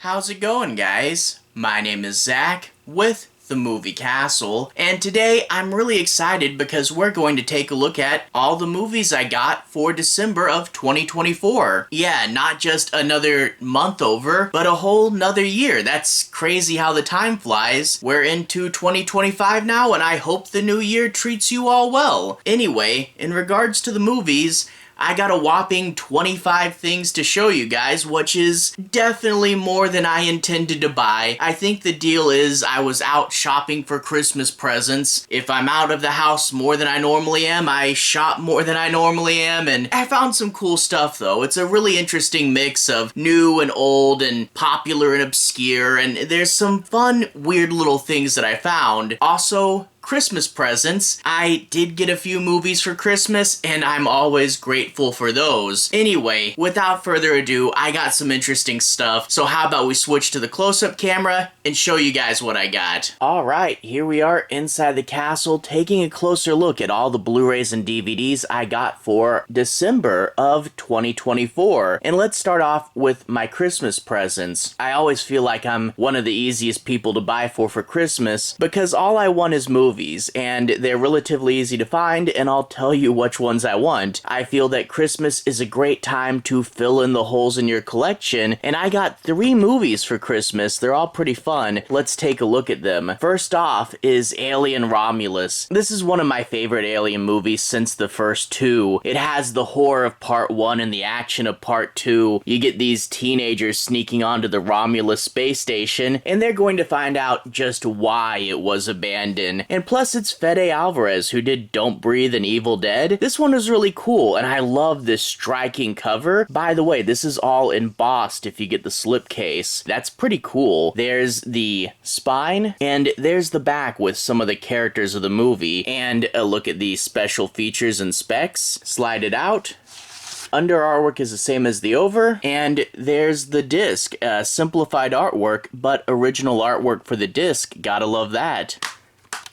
How's it going, guys? My name is Zach with The Movie Castle, and today I'm really excited because we're going to take a look at all the movies I got for December of 2024. Yeah, not just another month over, but a whole nother year. That's crazy how the time flies. We're into 2025 now, and I hope the new year treats you all well. Anyway, in regards to the movies, I got a whopping 25 things to show you guys, which is definitely more than I intended to buy. I think the deal is I was out shopping for Christmas presents. If I'm out of the house more than I normally am, I shop more than I normally am, and I found some cool stuff though. It's a really interesting mix of new and old and popular and obscure, and there's some fun, weird little things that I found. Also, Christmas presents. I did get a few movies for Christmas, and I'm always grateful for those. Anyway, without further ado, I got some interesting stuff, so how about we switch to the close-up camera and show you guys what I got. Alright, here we are inside the castle, taking a closer look at all the Blu-rays and DVDs I got for December of 2024. And let's start off with my Christmas presents. I always feel like I'm one of the easiest people to buy for Christmas, because all I want is movies. And they're relatively easy to find, and I'll tell you which ones I want. I feel that Christmas is a great time to fill in the holes in your collection, and I got 3 movies for Christmas. They're all pretty fun. Let's take a look at them. First off is Alien Romulus. This is one of my favorite Alien movies since the first 2. It has the horror of part 1 and the action of part 2. You get these teenagers sneaking onto the Romulus space station, and they're going to find out just why it was abandoned. And plus, it's Fede Alvarez, who did Don't Breathe and Evil Dead. This one is really cool, and I love this striking cover. By the way, this is all embossed if you get the slipcase. That's pretty cool. There's the spine, and there's the back with some of the characters of the movie. And a look at the special features and specs. Slide it out. Under artwork is the same as the over, and there's the disc. Simplified artwork, but original artwork for the disc. Gotta love that.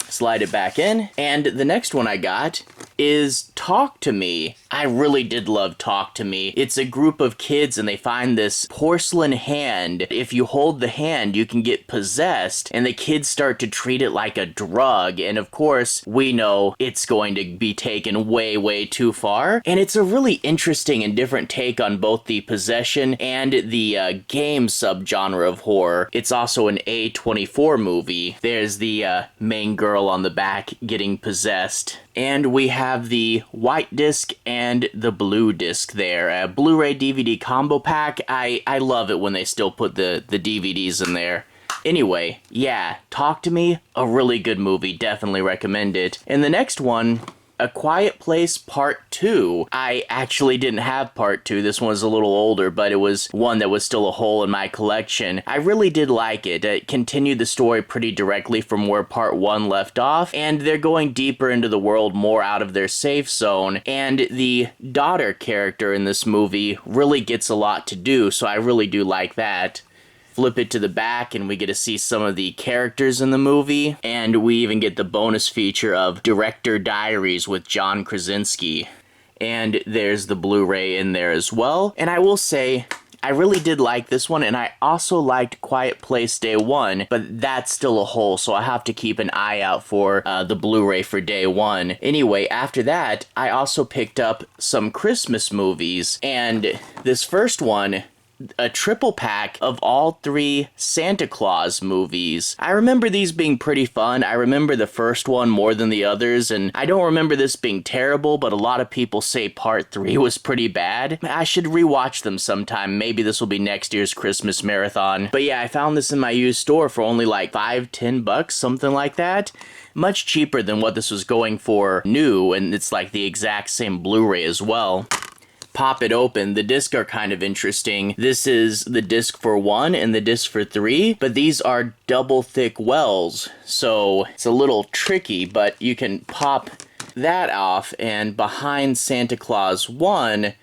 Slide it back in, and the next one I got is Talk to Me. I really did love Talk to Me. It's a group of kids and they find this porcelain hand. If you hold the hand, you can get possessed, and the kids start to treat it like a drug, and of course, we know it's going to be taken way, way too far. And it's a really interesting and different take on both the possession and the game subgenre of horror. It's also an A24 movie. There's the main girl on the back getting possessed. And we have the white disc and the blue disc there. A Blu-ray DVD combo pack. I love it when they still put the DVDs in there. Anyway, yeah, Talk to Me, a really good movie. Definitely recommend it. And the next one, A Quiet Place Part 2. I actually didn't have Part 2. This one was a little older, but it was one that was still a hole in my collection. I really did like it. It continued the story pretty directly from where Part 1 left off, and they're going deeper into the world, more out of their safe zone, and the daughter character in this movie really gets a lot to do, so I really do like that. Flip it to the back and we get to see some of the characters in the movie, and we even get the bonus feature of Director Diaries with John Krasinski. And there's the Blu-ray in there as well. And I will say, I really did like this one, and I also liked Quiet Place Day 1, but that's still a hole, so I have to keep an eye out for the Blu-ray for Day 1. Anyway, after that, I also picked up some Christmas movies, and this first one, a triple pack of all 3 Santa Claus movies. I remember these being pretty fun. I remember the first one more than the others, and I don't remember this being terrible, but a lot of people say part 3 was pretty bad. I should rewatch them sometime. Maybe this will be next year's Christmas marathon. But yeah, I found this in my used store for only like $5-10, something like that. Much cheaper than what this was going for new, and it's like the exact same Blu-ray as well. Pop it open. The discs are kind of interesting. This is the disc for 1 and the disc for 3, but these are double thick wells, so it's a little tricky, but you can pop that off, and behind Santa Claus 1,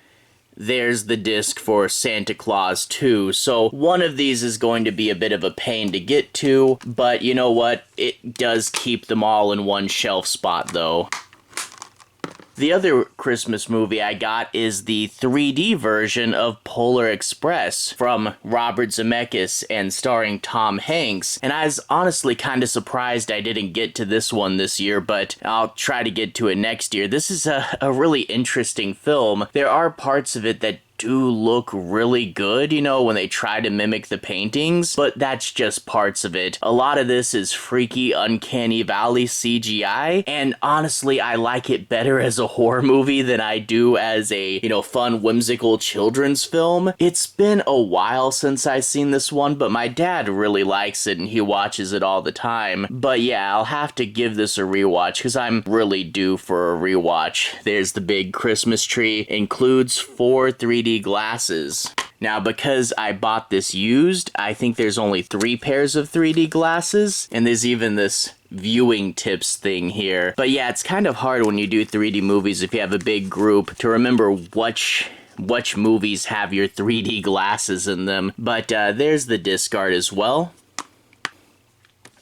there's the disc for Santa Claus 2. So one of these is going to be a bit of a pain to get to, but you know what? It does keep them all in one shelf spot though. The other Christmas movie I got is the 3D version of Polar Express from Robert Zemeckis and starring Tom Hanks, and I was honestly kind of surprised I didn't get to this one this year, but I'll try to get to it next year. This is a really interesting film. There are parts of it that do look really good, you know, when they try to mimic the paintings, but that's just parts of it. A lot of this is freaky, uncanny valley CGI, and honestly, I like it better as a horror movie than I do as a, you know, fun, whimsical children's film. It's been a while since I've seen this one, but my dad really likes it and he watches it all the time. But yeah, I'll have to give this a rewatch because I'm really due for a rewatch. There's the big Christmas tree, includes 4 3D glasses. Now, because I bought this used, I think there's only 3 pairs of 3D glasses, and there's even this viewing tips thing here. But yeah, it's kind of hard when you do 3D movies if you have a big group to remember which movies have your 3D glasses in them. But there's the discard as well.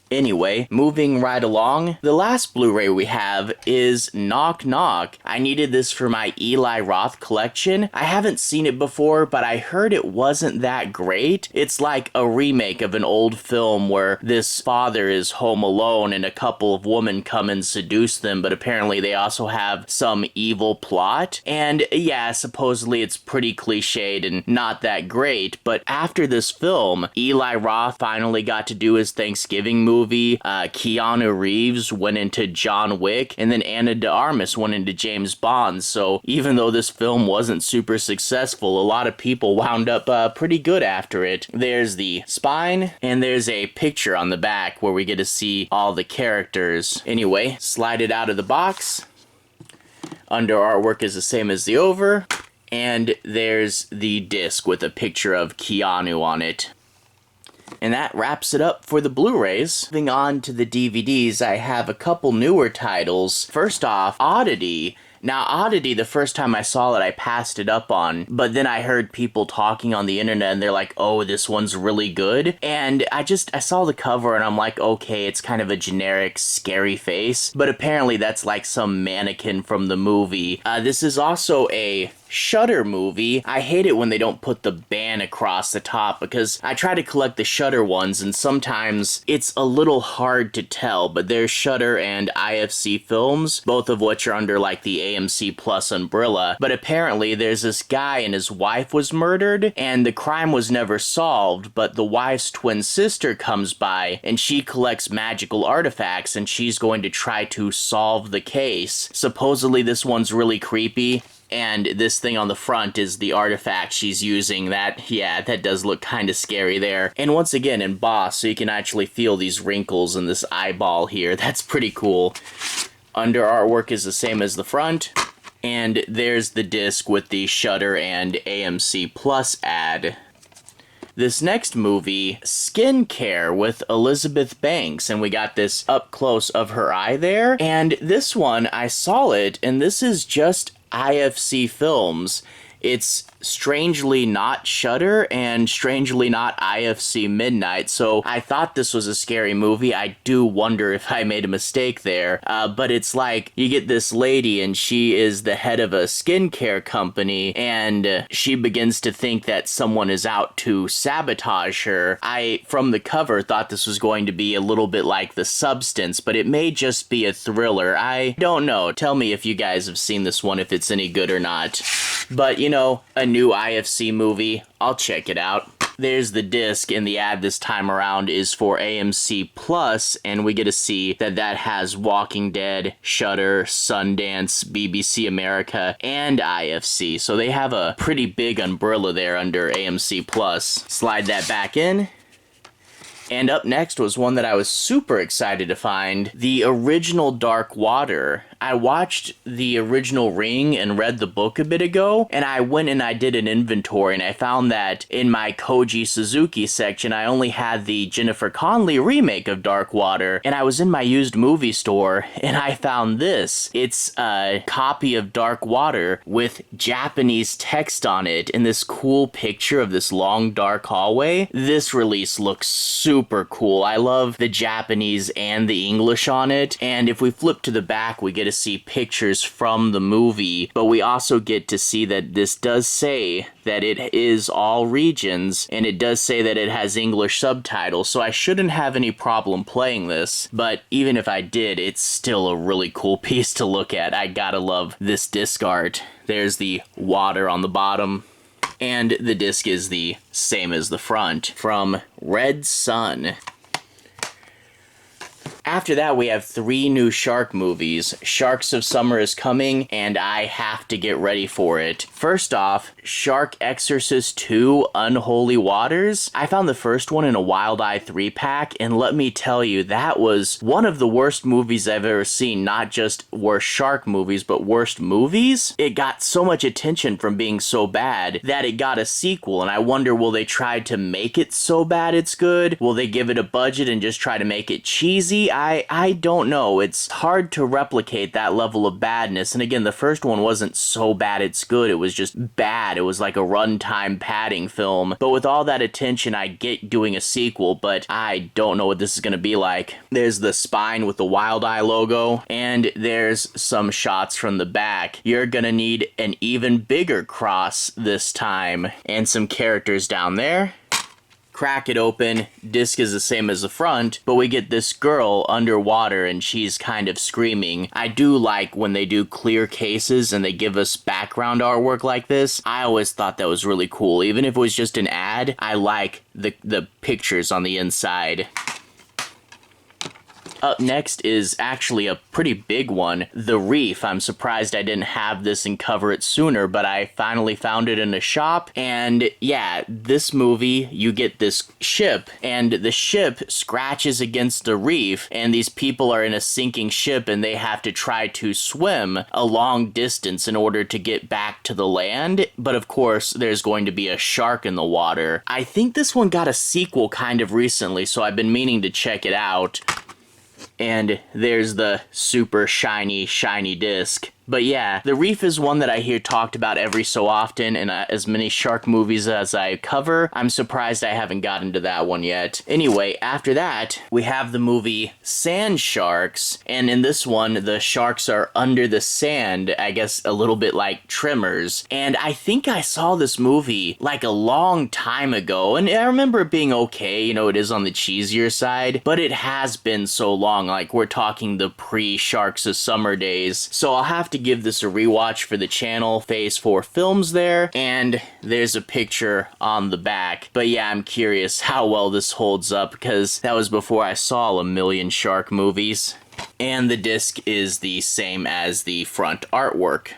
Anyway, moving right along, the last Blu-ray we have is Knock Knock. I needed this for my Eli Roth collection. I haven't seen it before, but I heard it wasn't that great. It's like a remake of an old film where this father is home alone and a couple of women come and seduce them, but apparently they also have some evil plot. And yeah, supposedly it's pretty cliched and not that great, but after this film, Eli Roth finally got to do his Thanksgiving movie. Keanu Reeves went into John Wick, and then Ana de Armas went into James Bond. So even though this film wasn't super successful, a lot of people wound up pretty good after it. There's the spine, and there's a picture on the back where we get to see all the characters. Anyway, slide it out of the box. Under artwork is the same as the over, and there's the disc with a picture of Keanu on it. And that wraps it up for the Blu-rays. Moving on to the DVDs, I have a couple newer titles. First off, Oddity. Now, Oddity, the first time I saw it, I passed it up on, but then I heard people talking on the internet and they're like, oh, this one's really good. And I saw the cover and I'm like, okay, it's kind of a generic, scary face, but apparently that's like some mannequin from the movie. This is also a Shudder movie. I hate it when they don't put the band across the top because I try to collect the Shudder ones and sometimes it's a little hard to tell, but there's Shudder and IFC Films, both of which are under like the AMC Plus umbrella. But apparently there's this guy and his wife was murdered and the crime was never solved, but the wife's twin sister comes by and she collects magical artifacts and she's going to try to solve the case. Supposedly this one's really creepy. And this thing on the front is the artifact she's using. That does look kind of scary there. And once again, embossed, so you can actually feel these wrinkles in this eyeball here. That's pretty cool. Under artwork is the same as the front. And there's the disc with the Shudder and AMC Plus ad. This next movie, Skincare with Elizabeth Banks, and we got this up close of her eye there. And this one, I saw it, and this is just IFC Films. It's strangely not Shudder and strangely not IFC Midnight, so I thought this was a scary movie. I do wonder if I made a mistake there, but it's like you get this lady and she is the head of a skincare company and she begins to think that someone is out to sabotage her. I, from the cover, thought this was going to be a little bit like The Substance, but it may just be a thriller. I don't know. Tell me if you guys have seen this one, if it's any good or not. But, you know, a new IFC movie, I'll check it out. There's the disc, and the ad this time around is for AMC Plus, and we get to see that has Walking Dead, Shudder, Sundance, BBC America, and IFC. So they have a pretty big umbrella there under AMC Plus. Slide that back in. And up next was one that I was super excited to find, the original Dark Water. I watched the original Ring and read the book a bit ago, and I went and I did an inventory, and I found that in my Koji Suzuki section, I only had the Jennifer Connelly remake of Dark Water, and I was in my used movie store, and I found this. It's a copy of Dark Water with Japanese text on it, and this cool picture of this long, dark hallway. This release looks super cool. I love the Japanese and the English on it, and if we flip to the back, we get to see pictures from the movie, but we also get to see that this does say that it is all regions, and it does say that it has English subtitles, so I shouldn't have any problem playing this, but even if I did, it's still a really cool piece to look at. I gotta love this disc art. There's the water on the bottom, and the disc is the same as the front, from Red Sun. After that, we have 3 new shark movies. Sharks of Summer is coming, and I have to get ready for it. First off, Shark Exorcist 2 Unholy Waters. I found the first one in a Wild Eye 3-pack, and let me tell you, that was one of the worst movies I've ever seen. Not just worst shark movies, but worst movies. It got so much attention from being so bad that it got a sequel, and I wonder, will they try to make it so bad it's good? Will they give it a budget and just try to make it cheesy? I don't know. It's hard to replicate that level of badness. And again, the first one wasn't so bad it's good. It was just bad. It was like a runtime padding film. But with all that attention, I get doing a sequel, but I don't know what this is going to be like. There's the spine with the Wild Eye logo, and there's some shots from the back. You're going to need an even bigger cross this time, and some characters down there. Crack it open, disc is the same as the front, but we get this girl underwater and she's kind of screaming. I do like when they do clear cases and they give us background artwork like this. I always thought that was really cool. Even if it was just an ad, I like the pictures on the inside. Up next is actually a pretty big one, The Reef. I'm surprised I didn't have this and cover it sooner, but I finally found it in a shop, and yeah, this movie, you get this ship, and the ship scratches against the reef, and these people are in a sinking ship, and they have to try to swim a long distance in order to get back to the land, but of course, there's going to be a shark in the water. I think this one got a sequel kind of recently, so I've been meaning to check it out. And there's the super shiny disc. But yeah, The Reef is one that I hear talked about every so often, and as many shark movies as I cover, I'm surprised I haven't gotten to that one yet. Anyway, after that, we have the movie Sand Sharks, and in this one, the sharks are under the sand, I guess a little bit like Tremors. And I think I saw this movie like a long time ago, and I remember it being okay, you know, it is on the cheesier side, but it has been so long, like we're talking the pre-Sharks of Summer days, so I'll have to give this a rewatch for the channel. Phase 4 films there, and there's a picture on the back. But yeah, I'm curious how well this holds up, because that was before I saw a million shark movies. And the disc is the same as the front artwork.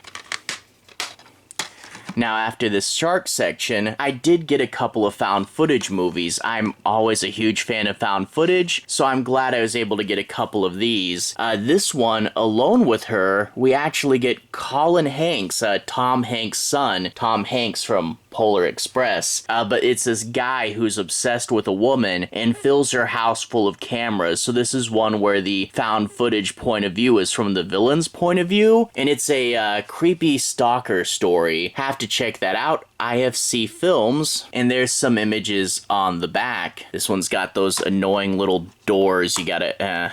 Now, after this shark section, I did get a couple of found footage movies. I'm always a huge fan of found footage, so I'm glad I was able to get a couple of these. This one, Alone with Her, we actually get Colin Hanks, Tom Hanks' son, Tom Hanks from Polar Express, but it's this guy who's obsessed with a woman and fills her house full of cameras. So this is one where the found footage point of view is from the villain's point of view, and it's a creepy stalker story. Have to check that out. IFC Films, and there's some images on the back. This one's got those annoying little doors you gotta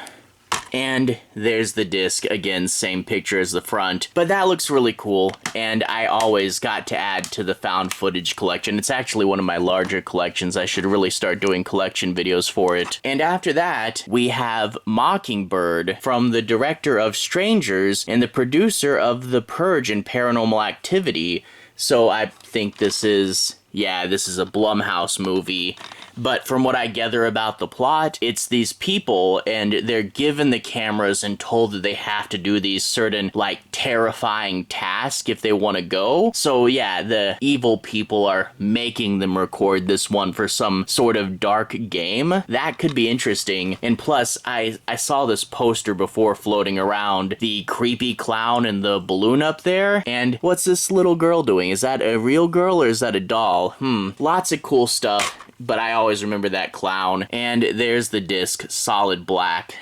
and there's the disc, again, same picture as the front, but that looks really cool, and I always got to add to the found footage collection. It's actually one of my larger collections. I should really start doing collection videos for it. And after that, we have Mockingbird, from the director of Strangers and the producer of The Purge and Paranormal Activity. So I think this is, yeah, this is a Blumhouse movie. But from what I gather about the plot, it's these people, and they're given the cameras and told that they have to do these certain, like, terrifying tasks if they want to go. So yeah, the evil people are making them record this one for some sort of dark game. That could be interesting. And plus, I saw this poster before floating around, the creepy clown and the balloon up there. And what's this little girl doing? Is that a real girl or is that a doll? Lots of cool stuff. But I always remember that clown. And there's the disc, solid black.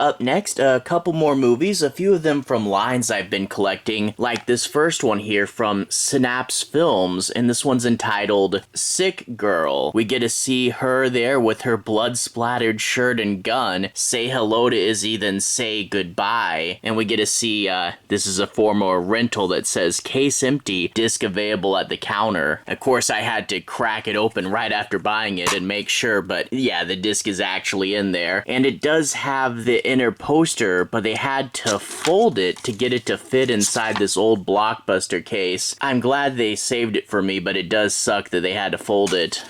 Up next, a couple more movies, a few of them from lines I've been collecting, like this first one here from Synapse Films, and this one's entitled Sick Girl. We get to see her there with her blood-splattered shirt and gun, say hello to Izzy, then say goodbye, and we get to see, this is a former rental that says case empty, disc available at the counter. Of course, I had to crack it open right after buying it and make sure, but yeah, the disc is actually in there, and it does have the inner poster, but they had to fold it to get it to fit inside this old Blockbuster case. I'm glad they saved it for me, but it does suck that they had to fold it.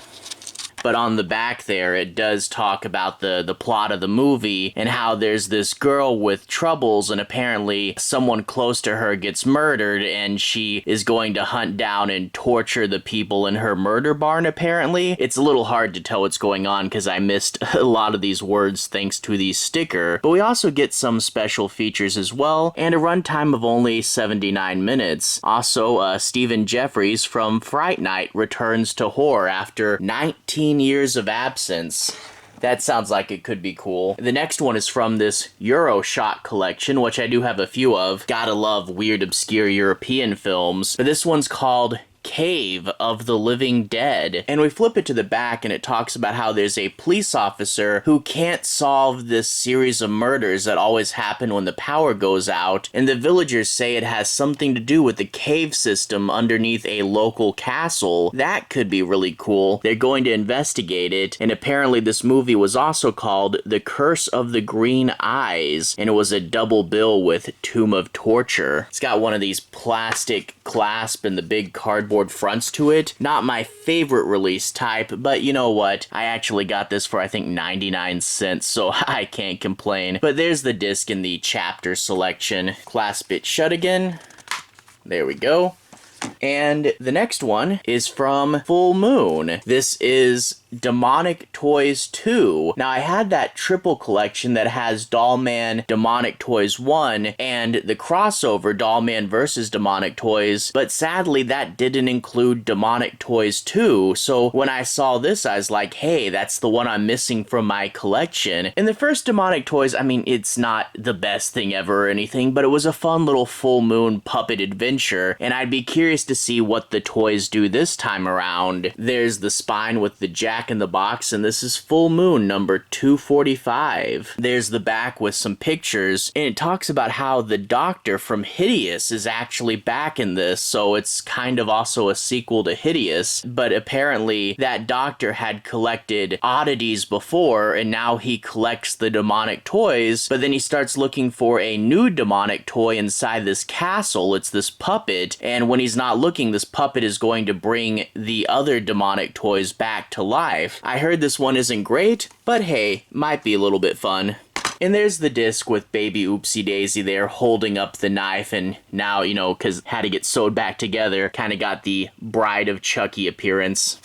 But on the back there, it does talk about the plot of the movie and how there's this girl with troubles and apparently someone close to her gets murdered and she is going to hunt down and torture the people in her murder barn, apparently. It's a little hard to tell what's going on because I missed a lot of these words thanks to the sticker. But we also get some special features as well and a runtime of only 79 minutes. Also, Stephen Jeffries from Fright Night returns to horror after 19 years of absence. That sounds like it could be cool. The next one is from this Euroshock collection, which I do have a few of. Gotta love weird, obscure European films. But this one's called Cave of the Living Dead. And we flip it to the back and it talks about how there's a police officer who can't solve this series of murders that always happen when the power goes out, and the villagers say it has something to do with the cave system underneath a local castle. That could be really cool. They're going to investigate it, and apparently this movie was also called The Curse of the Green Eyes, and it was a double bill with Tomb of Torture. It's got one of these plastic clasp and the big cardboard fronts to it. Not my favorite release type, but you know what? I actually got this for I think 99 cents, so I can't complain. But there's the disc in the chapter selection. Clasp it shut again. There we go. And the next one is from Full Moon. This is Demonic Toys 2. Now, I had that triple collection that has Dollman Demonic Toys 1 and the crossover Dollman vs. Demonic Toys, but sadly that didn't include Demonic Toys 2, so when I saw this I was like, hey, that's the one I'm missing from my collection. And the first Demonic Toys, I mean, it's not the best thing ever or anything, but it was a fun little Full Moon puppet adventure, and I'd be curious to see what the toys do this time around. There's the spine with the Jack in the Box, and this is Full Moon number 245. There's the back with some pictures, and it talks about how the doctor from Hideous is actually back in this, so it's kind of also a sequel to Hideous, but apparently that doctor had collected oddities before, and now he collects the demonic toys, but then he starts looking for a new demonic toy inside this castle. It's this puppet, and when he's not looking, this puppet is going to bring the other demonic toys back to life. I heard this one isn't great, but hey, might be a little bit fun. And there's the disc with baby Oopsie Daisy there holding up the knife, and now, you know, because had to get sewed back together, kind of got the Bride of Chucky appearance.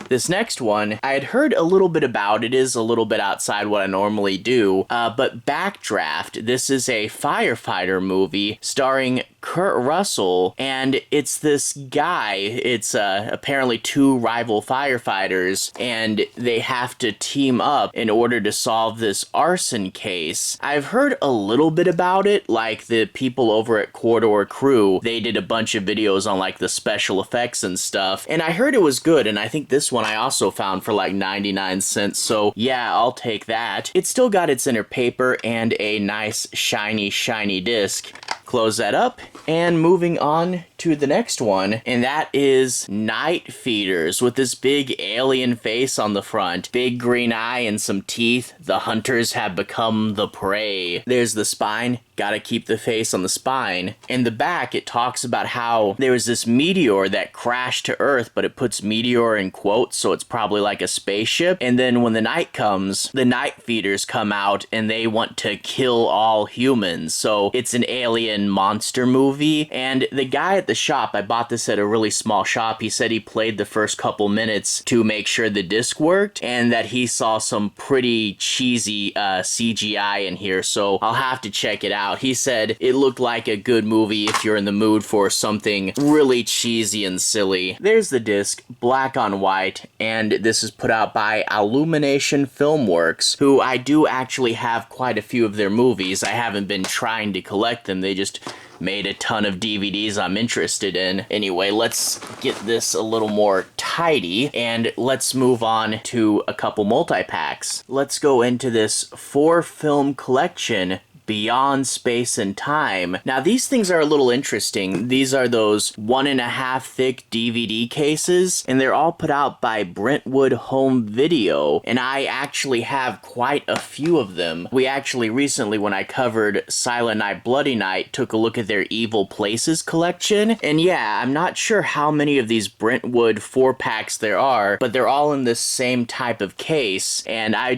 This next one, I had heard a little bit about. It is a little bit outside what I normally do, but Backdraft. This is a firefighter movie starring Kurt Russell, and it's this guy. It's apparently two rival firefighters, and they have to team up in order to solve this arson case. I've heard a little bit about it, like the people over at Corridor Crew, they did a bunch of videos on like the special effects and stuff, and I heard it was good, and I think this one I also found for like 99 cents, so yeah, I'll take that. It's still got its inner paper and a nice shiny disc. Close that up, and moving on to the next one, and that is Night Feeders with this big alien face on the front. Big green eye and some teeth. The hunters have become the prey. There's the spine. Gotta keep the face on the spine. In the back, it talks about how there was this meteor that crashed to Earth, but it puts meteor in quotes, so it's probably like a spaceship. And then when the night comes, the Night Feeders come out, and they want to kill all humans. So it's an alien Alien monster movie. And the guy at the shop, I bought this at a really small shop, he said he played the first couple minutes to make sure the disc worked, and that he saw some pretty cheesy CGI in here, so I'll have to check it out. He said it looked like a good movie if you're in the mood for something really cheesy and silly. There's the disc, black on white, and this is put out by Illumination Filmworks, who I do actually have quite a few of their movies. I haven't been trying to collect them, they just made a ton of DVDs I'm interested in. Anyway, let's get this a little more tidy, and let's move on to a couple multi-packs. Let's go into this 4-film collection, Beyond Space and Time. Now, these things are a little interesting. These are those 1.5 thick DVD cases, and they're all put out by Brentwood Home Video, and I actually have quite a few of them. We actually recently, when I covered Silent Night, Bloody Night, took a look at their Evil Places collection, and yeah, I'm not sure how many of these Brentwood 4-packs there are, but they're all in this same type of case, and I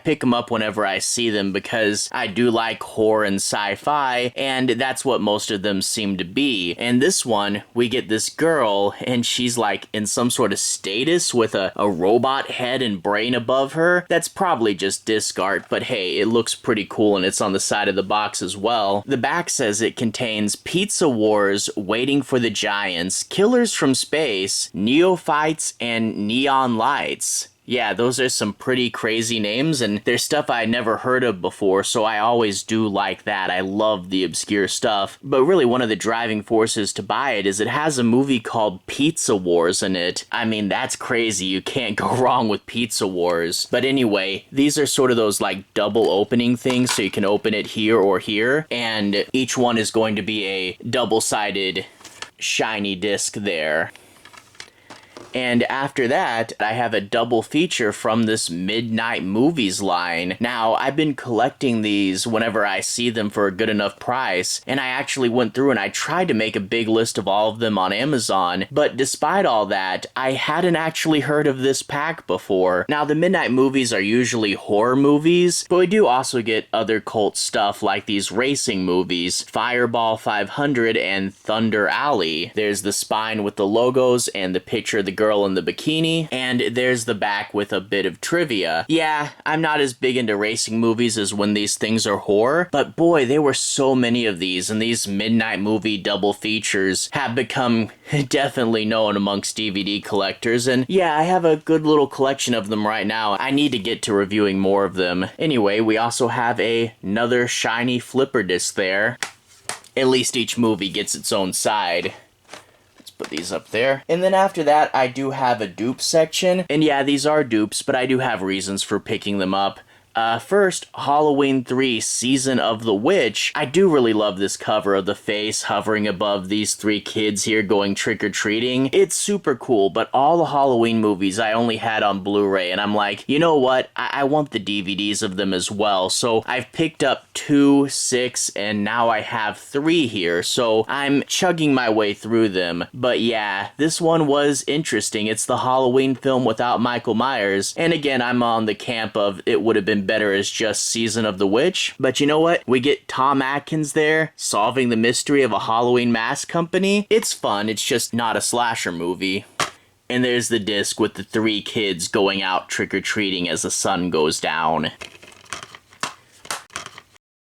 pick them up whenever I see them because I do like horror and sci-fi, and that's what most of them seem to be. And this one, we get this girl, and she's like in some sort of status with a robot head and brain above her. That's probably just disc art, but hey, it looks pretty cool, and it's on the side of the box as well. The back says it contains Pizza Wars, Waiting for the Giants, Killers from Space, Neophytes, and Neon Lights. Yeah, those are some pretty crazy names, and they're stuff I never heard of before, so I always do like that. I love the obscure stuff. But really, one of the driving forces to buy it is it has a movie called Pizza Wars in it. I mean, that's crazy. You can't go wrong with Pizza Wars. But anyway, these are sort of those like double opening things, so you can open it here or here, and each one is going to be a double-sided shiny disc there. And after that, I have a double feature from this Midnight Movies line. Now, I've been collecting these whenever I see them for a good enough price, and I actually went through and I tried to make a big list of all of them on Amazon, but despite all that, I hadn't actually heard of this pack before. Now, the Midnight Movies are usually horror movies, but we do also get other cult stuff like these racing movies, Fireball 500 and Thunder Alley. There's the spine with the logos and the picture of the girl in the bikini, and there's the back with a bit of trivia. Yeah, I'm not as big into racing movies as when these things are horror, but boy, there were so many of these, and these Midnight Movie double features have become definitely known amongst DVD collectors, and yeah, I have a good little collection of them right now. I need to get to reviewing more of them. Anyway, we also have another shiny flipper disc there. At least each movie gets its own side. Put these up there. And then after that, I do have a dupe section. And yeah, these are dupes, but I do have reasons for picking them up. First, Halloween 3 Season of the Witch. I do really love this cover of the face hovering above these 3 kids here going trick-or-treating. It's super cool, but all the Halloween movies I only had on Blu-ray, and I'm like, you know what? I want the DVDs of them as well. So I've picked up 2, 6, and now I have 3 here. So I'm chugging my way through them. But yeah, this one was interesting. It's the Halloween film without Michael Myers. And again, I'm on the camp of it would have been better as just Season of the Witch. But you know what? We get Tom Atkins there, solving the mystery of a Halloween mask company. It's fun, it's just not a slasher movie. And there's the disc with the 3 kids going out trick-or-treating as the sun goes down.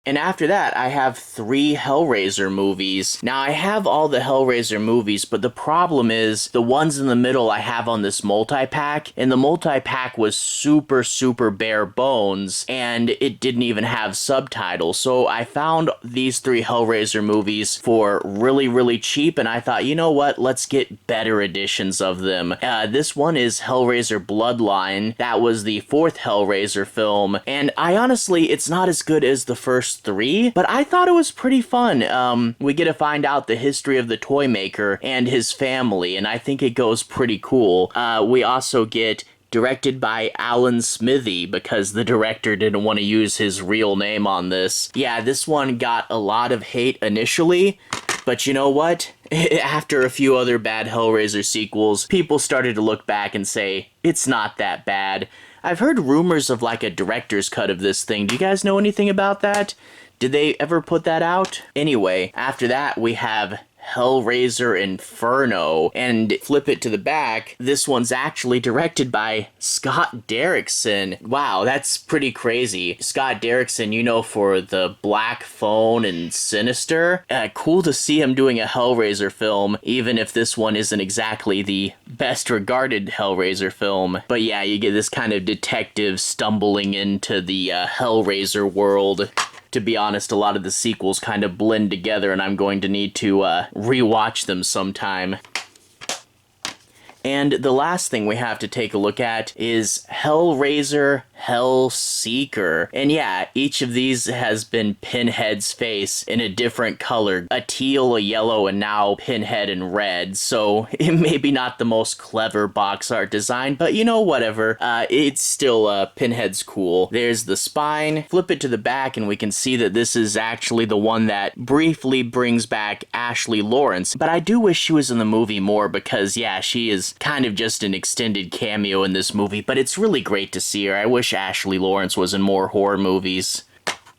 And after that, I have 3 Hellraiser movies. Now, I have all the Hellraiser movies, but the problem is the ones in the middle I have on this multi-pack, and the multi-pack was super, super bare bones, and it didn't even have subtitles. So I found these 3 Hellraiser movies for really, really cheap, and I thought, you know what, let's get better editions of them. This one is Hellraiser Bloodline. That was the 4th Hellraiser film, and I honestly, it's not as good as the first 3, but I thought it was pretty fun. We get to find out the history of the toy maker and his family, and I think it goes pretty cool. We also get directed by Alan Smithy, because the director didn't want to use his real name on this. Yeah, this one got a lot of hate initially, but you know what? After a few other bad Hellraiser sequels, people started to look back and say, it's not that bad. I've heard rumors of like a director's cut of this thing. Do you guys know anything about that? Did they ever put that out? Anyway, after that we have Hellraiser Inferno, and flip it to the back, this one's actually directed by Scott Derrickson. Wow, that's pretty crazy. Scott Derrickson, you know, for The Black Phone and Sinister. Cool to see him doing a Hellraiser film, even if this one isn't exactly the best regarded Hellraiser film. But yeah, you get this kind of detective stumbling into the Hellraiser world. To be honest, a lot of the sequels kind of blend together, and I'm going to need to rewatch them sometime. And the last thing we have to take a look at is Hellraiser Hellseeker. And yeah, each of these has been Pinhead's face in a different color. A teal, a yellow, and now Pinhead in red. So it may be not the most clever box art design, but you know, whatever. It's still, Pinhead's cool. There's the spine. Flip it to the back and we can see that this is actually the one that briefly brings back Ashley Lawrence. But I do wish she was in the movie more because, yeah, she is kind of just an extended cameo in this movie, but it's really great to see her. I wish Ashley Lawrence was in more horror movies.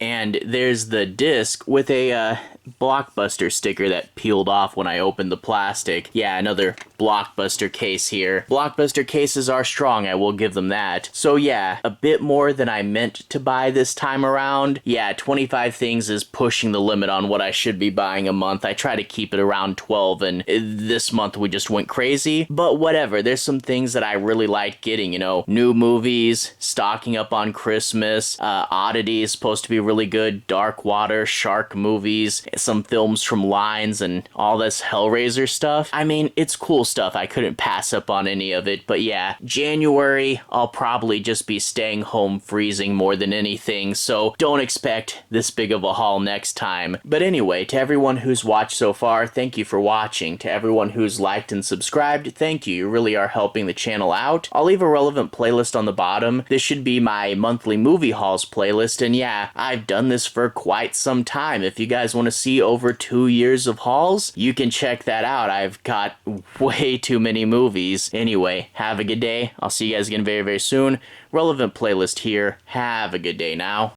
And there's the disc with a Blockbuster sticker that peeled off when I opened the plastic. Yeah, another Blockbuster case here. Blockbuster cases are strong, I will give them that. So yeah, a bit more than I meant to buy this time around. Yeah, 25 things is pushing the limit on what I should be buying a month. I try to keep it around 12, and this month we just went crazy. But whatever, there's some things that I really like getting, you know, new movies, stocking up on Christmas, Oddity is supposed to be really good, Dark Water, shark movies, some films from Lines, and all this Hellraiser stuff. I mean, it's cool stuff. I couldn't pass up on any of it, but yeah, January, I'll probably just be staying home freezing more than anything, so don't expect this big of a haul next time. But anyway, to everyone who's watched so far, thank you for watching. To everyone who's liked and subscribed, thank you. You really are helping the channel out. I'll leave a relevant playlist on the bottom. This should be my monthly movie hauls playlist, and yeah, I've done this for quite some time. If you guys want to see over 2 years of hauls, you can check that out. I've got way too many movies. Anyway, have a good day. I'll see you guys again very, very soon. Relevant playlist here. Have a good day now.